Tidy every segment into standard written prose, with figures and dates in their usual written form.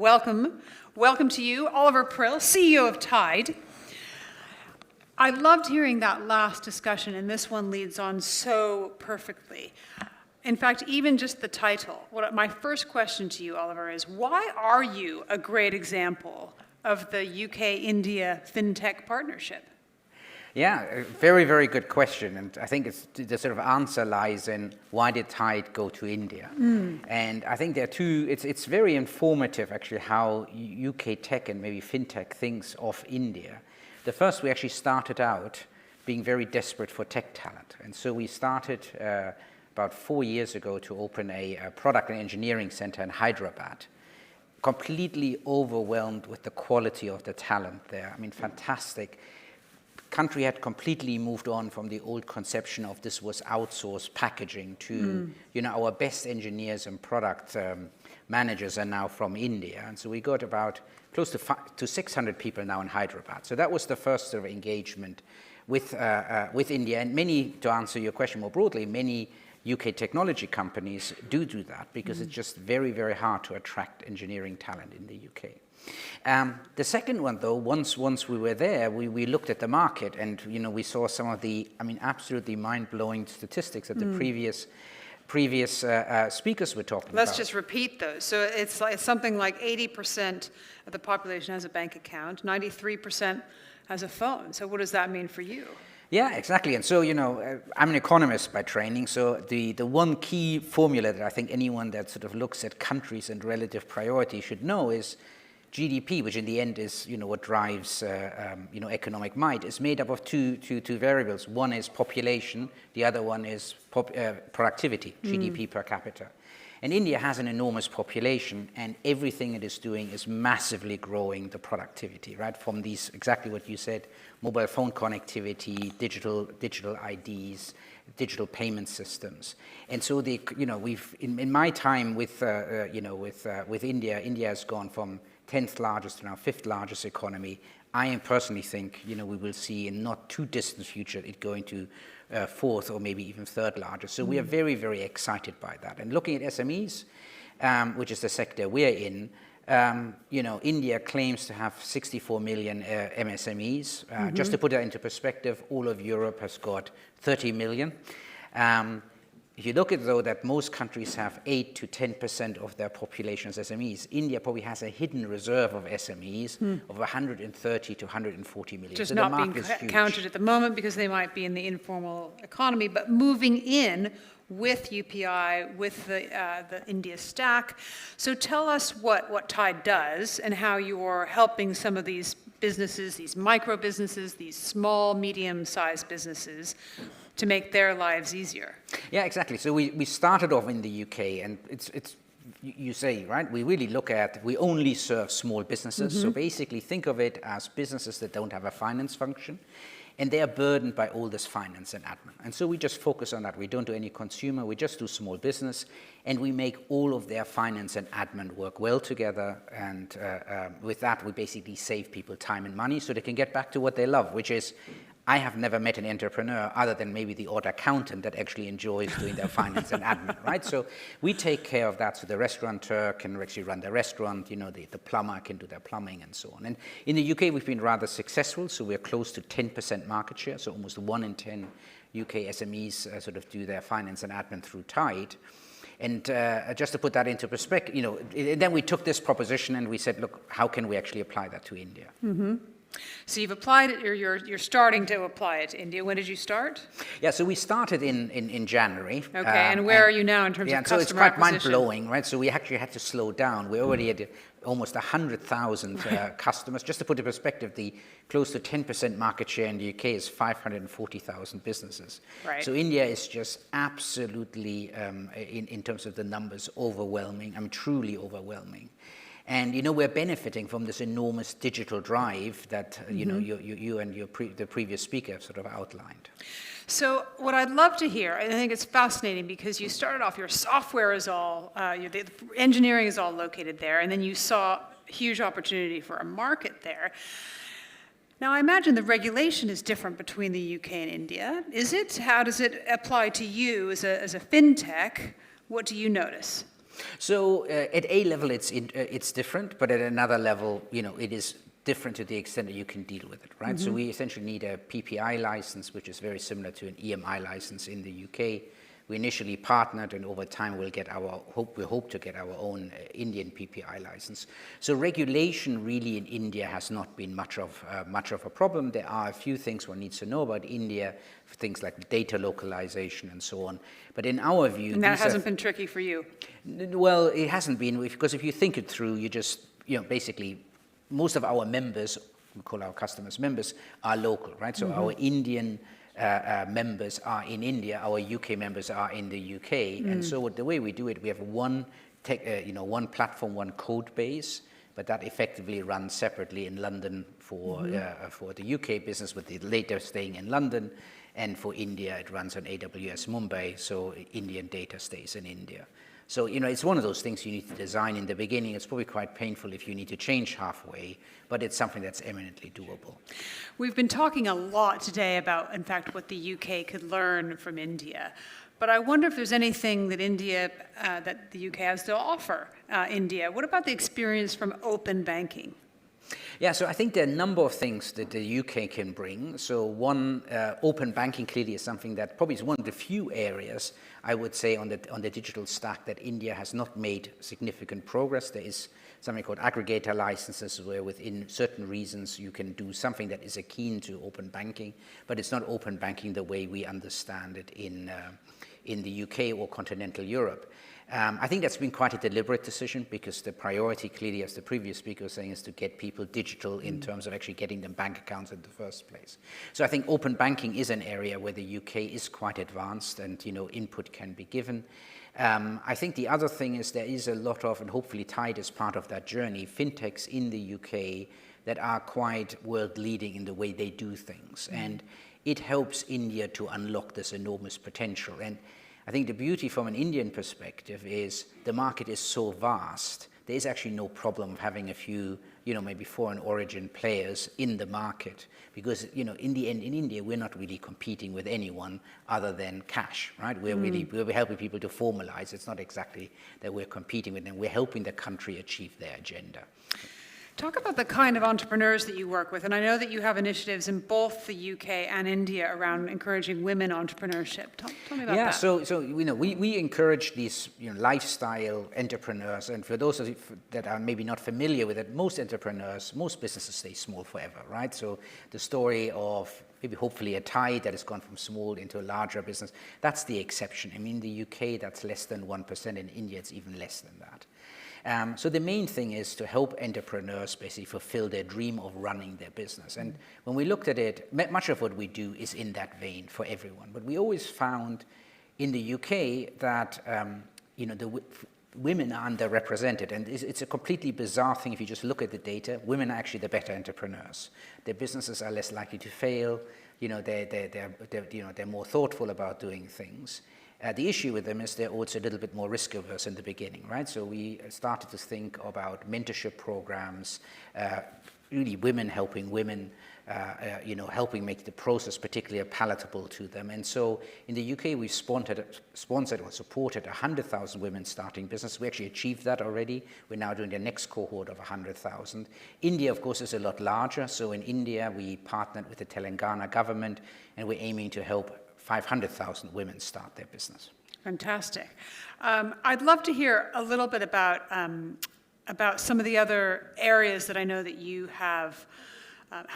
welcome. Welcome to you, Oliver Prill, CEO of Tide. I loved hearing that last discussion, and this one leads on so perfectly. In fact, even just the title. My first question to you, Oliver, is why are you a great example of the UK-India Fintech partnership? Yeah, a very, very good question. And I think the sort of answer lies in why did Tide go to India? And I think there are two, it's very informative actually how UK tech and maybe fintech thinks of India. The first, we actually started out being very desperate for tech talent. And so we started about 4 years ago to open a product and engineering center in Hyderabad. Completely overwhelmed with the quality of the talent there. I mean, fantastic. Country had completely moved on from the old conception of this was outsourced packaging to, our best engineers and product managers are now from India. And so we got about close to 600 people now in Hyderabad. So that was the first sort of engagement with India. And many, to answer your question more broadly, many UK technology companies do that because it's just very, very hard to attract engineering talent in the UK. The second one, though, once we were there, we looked at the market and, we saw some of the, absolutely mind-blowing statistics that the previous speakers were talking about. Let's just repeat those. So it's something like 80% of the population has a bank account, 93% has a phone. So what does that mean for you? Yeah, exactly. And so, I'm an economist by training. So the one key formula that I think anyone that sort of looks at countries and relative priority should know is GDP, which in the end is, what drives, economic might, is made up of two variables. One is population. The other one is productivity, GDP per capita. And India has an enormous population, and everything it is doing is massively growing the productivity, right? From these, exactly what you said, mobile phone connectivity, digital IDs, digital payment systems. And so we've in my time with India has gone from 10th largest to now 5th largest economy. I personally think, we will see in not too distant future it going to 4th or maybe even 3rd largest. So we are very, very excited by that. And looking at SMEs, which is the sector we're in, India claims to have 64 million MSMEs. Just to put that into perspective, all of Europe has got 30 million. If you look at, though, that most countries have 8 to 10% of their population as SMEs, India probably has a hidden reserve of SMEs of 130 to 140 million. Just so not being counted at the moment because they might be in the informal economy, but moving in with UPI, with the India stack. So tell us what Tide does and how you're helping some of these businesses, these micro businesses, these small, medium-sized businesses to make their lives easier. Yeah, exactly. So we started off in the UK, and it's you say, right, we only serve small businesses. So basically think of it as businesses that don't have a finance function, and they are burdened by all this finance and admin. And so we just focus on that. We don't do any consumer, we just do small business, and we make all of their finance and admin work well together. And with that, we basically save people time and money so they can get back to what they love, which is, I have never met an entrepreneur other than maybe the odd accountant that actually enjoys doing their finance and admin, right? So we take care of that. So the restaurateur can actually run the restaurant, the plumber can do their plumbing and so on. And in the UK, we've been rather successful. So we're close to 10% market share. So almost 1 in 10 UK SMEs sort of do their finance and admin through Tide. And just to put that into perspective, then we took this proposition and we said, look, how can we actually apply that to India? So you've applied it, or you're starting to apply it to India. When did you start? Yeah, so we started in January. Okay, and where are you now in terms of customer acquisition? So it's quite mind-blowing, right? So we actually had to slow down. We already had almost 100,000 customers. Just to put in perspective, the close to 10% market share in the UK is 540,000 businesses. Right. So India is just absolutely, in terms of the numbers, overwhelming. Truly overwhelming. And we're benefiting from this enormous digital drive that you and the previous speaker have sort of outlined. So what I'd love to hear, I think it's fascinating because you started off, your software is all, the engineering is all located there, and then you saw huge opportunity for a market there. Now, I imagine the regulation is different between the UK and India. Is it? How does it apply to you as a fintech? What do you notice? So at a level, it's different, but at another level, it is different to the extent that you can deal with it, right? So we essentially need a PPI license, which is very similar to an EMI license in the UK. We initially partnered, and over time we hope to get our own Indian PPI license. So regulation really in India has not been much of a problem. There are a few things one needs to know about India, things like data localization and so on. But in our view, And that hasn't been tricky for you. Well, it hasn't been, because if you think it through, you just basically most of our members, we call our customers members, are local, right? So our Indian members are in India, our UK members are in the UK, and so the way we do it, we have one platform, one code base, but that effectively runs separately in London for the UK business, with the later staying in London, and for India it runs on AWS Mumbai, so Indian data stays in India. So, it's one of those things you need to design in the beginning. It's probably quite painful if you need to change halfway, but it's something that's eminently doable. We've been talking a lot today about, in fact, what the UK could learn from India. But I wonder if there's anything that that the UK has to offer India. What about the experience from open banking? Yeah, so I think there are a number of things that the UK can bring. So one, open banking clearly is something that probably is one of the few areas, I would say, on the digital stack that India has not made significant progress. There is something called aggregator licenses, where within certain reasons you can do something that is akin to open banking, but it's not open banking the way we understand it in the UK or continental Europe. I think that's been quite a deliberate decision, because the priority clearly, as the previous speaker was saying, is to get people digital in terms of actually getting them bank accounts in the first place. So I think open banking is an area where the UK is quite advanced, and input can be given. I think the other thing is there is a lot of, and hopefully Tide is part of that journey, fintechs in the UK that are quite world leading in the way they do things. And it helps India to unlock this enormous potential. And I think the beauty from an Indian perspective is the market is so vast, there is actually no problem of having a few, maybe foreign origin players in the market, because, in the end, in India, we're not really competing with anyone other than cash, right? We're helping people to formalize. It's not exactly that we're competing with them. We're helping the country achieve their agenda. Talk about the kind of entrepreneurs that you work with. And I know that you have initiatives in both the UK and India around encouraging women entrepreneurship. Tell me about that. Yeah, so we encourage these lifestyle entrepreneurs. And for those of you that are maybe not familiar with it, most businesses stay small forever, right? So the story of maybe hopefully a Tide that has gone from small into a larger business, that's the exception. I mean, in the UK, that's less than 1%. In India, it's even less than that. So the main thing is to help entrepreneurs basically fulfill their dream of running their business. And when we looked at it, much of what we do is in that vein for everyone. But we always found in the UK that women are underrepresented, and it's a completely bizarre thing. If you just look at the data, women are actually the better entrepreneurs. Their businesses are less likely to fail. They're more thoughtful about doing things. The issue with them is they're also a little bit more risk averse in the beginning, right? So we started to think about mentorship programs, really women helping women, helping make the process particularly palatable to them. And so in the UK, we've sponsored or supported 100,000 women starting business. We actually achieved that already. We're now doing the next cohort of 100,000. India, of course, is a lot larger. So in India, we partnered with the Telangana government, and we're aiming to help 500,000 women start their business. Fantastic. I'd love to hear a little bit about some of the other areas that I know that you have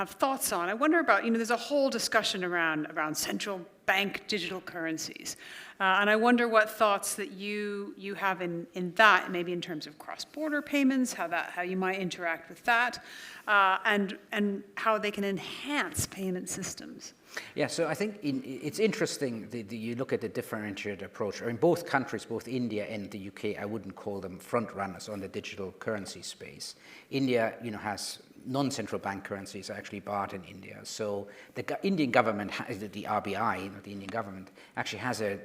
thoughts on. I wonder about, there's a whole discussion around central bank digital currencies. And I wonder what thoughts that you have in that, maybe in terms of cross-border payments, how you might interact with that, and how they can enhance payment systems. Yeah, so I think it's interesting that you look at the differentiated approach. In both countries, both India and the UK, I wouldn't call them front runners on the digital currency space. India, has non-central bank currencies are actually barred in India. So the Indian government, the RBI, the Indian government, actually has a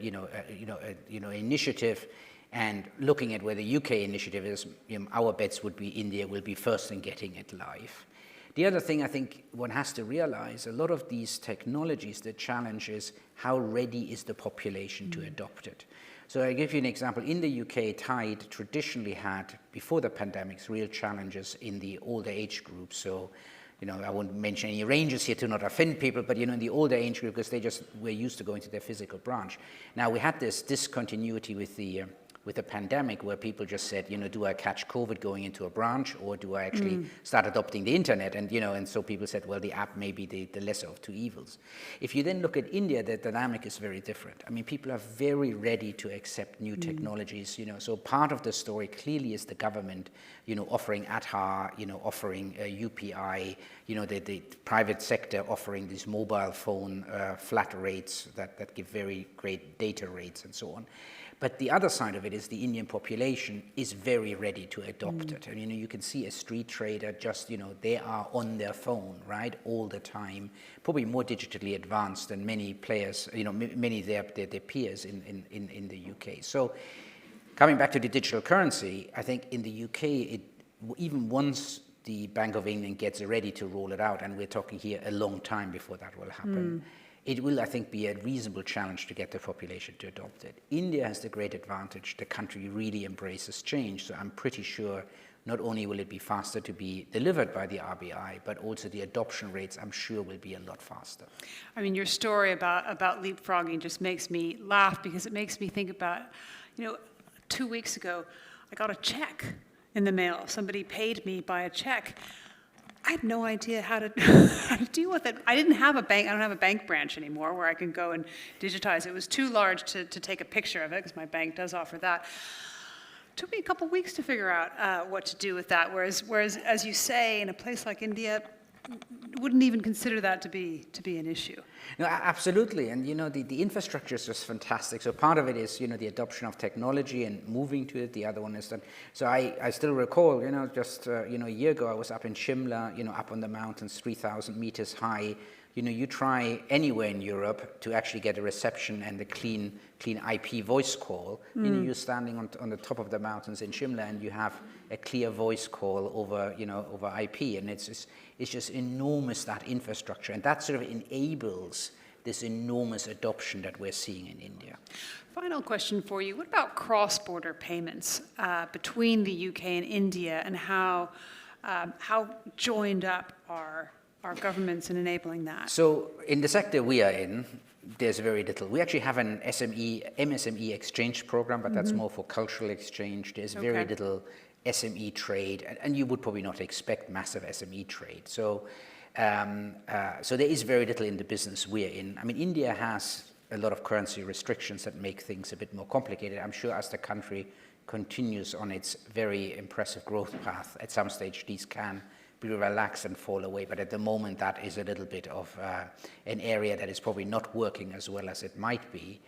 initiative. And looking at where the UK initiative is, our bets would be India will be first in getting it live. The other thing I think one has to realize, a lot of these technologies, the challenge is how ready is the population to adopt it. So I give you an example. In the UK, Tide traditionally had, before the pandemics, real challenges in the older age group. So, I won't mention any ranges here to not offend people, but, in the older age group, because they just were used to going to their physical branch. Now, we had this discontinuity with the pandemic where people just said, do I catch COVID going into a branch, or do I actually start adopting the internet? And, and so people said, well, the app may be the lesser of two evils. If you then look at India, the dynamic is very different. I mean, people are very ready to accept new technologies, so part of the story clearly is the government, offering Aadhaar, offering UPI, the private sector offering these mobile phone flat rates that give very great data rates and so on. But the other side of it is the Indian population is very ready to adopt it. And, you can see a street trader just, they are on their phone, right, all the time, probably more digitally advanced than many players, many of their peers in the UK. So coming back to the digital currency, I think in the UK, even once the Bank of England gets ready to roll it out, and we're talking here a long time before that will happen, it will, I think, be a reasonable challenge to get the population to adopt it. India has the great advantage. The country really embraces change. So I'm pretty sure not only will it be faster to be delivered by the RBI, but also the adoption rates, I'm sure, will be a lot faster. I mean, your story about leapfrogging just makes me laugh, because it makes me think about, 2 weeks ago, I got a check in the mail. Somebody paid me by a check. I had no idea how to deal with it. I don't have a bank branch anymore where I can go and digitize. It was too large to take a picture of it, because my bank does offer that. It took me a couple weeks to figure out what to do with that, whereas, as you say, in a place like India, wouldn't even consider that to be an issue. No, absolutely. And, the infrastructure is just fantastic. So part of it is, the adoption of technology and moving to it. The other one is that, so I still recall, just, a year ago, I was up in Shimla, up on the mountains, 3,000 meters high. You try anywhere in Europe to actually get a reception and a clean IP voice call. You're standing on the top of the mountains in Shimla, and you have a clear voice call over IP, and it's just enormous, that infrastructure, and that sort of enables this enormous adoption that we're seeing in India. Final question for you: what about cross-border payments between the UK and India, and how joined up are our governments in enabling that? So in the sector we are in, there's very little. We actually have an MSME exchange program, but that's more for cultural exchange. There's very little SME trade, and you would probably not expect massive SME trade. So, so there is very little in the business we're in. I mean, India has a lot of currency restrictions that make things a bit more complicated. I'm sure as the country continues on its very impressive growth path, at some stage these can be relaxed and fall away. But at the moment, that is a little bit of an area that is probably not working as well as it might be.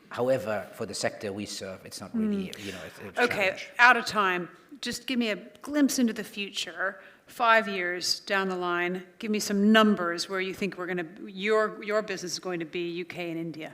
However, for the sector we serve, it's not really, a challenge. Okay, out of time. Just give me a glimpse into the future. 5 years down the line, give me some numbers where you think your business is going to be, UK and India.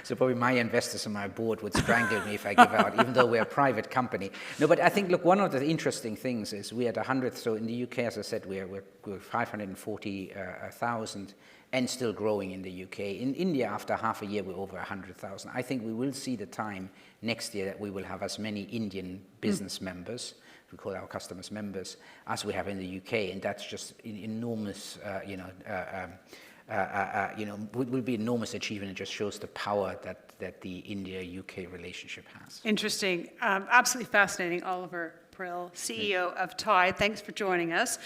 So probably my investors on my board would strangle me if I give out, even though we're a private company. No, but I think, look, one of the interesting things is we had 100, so in the UK, as I said, we're 540,000 and still growing in the UK. In India, after half a year, we're over 100,000. I think we will see the time next year that we will have as many Indian business members, we call our customers members, as we have in the UK, and that's just an enormous, will be enormous achievement. It just shows the power that the India-UK relationship has. Interesting. Absolutely fascinating. Oliver Prill, CEO of Tide. Thanks for joining us.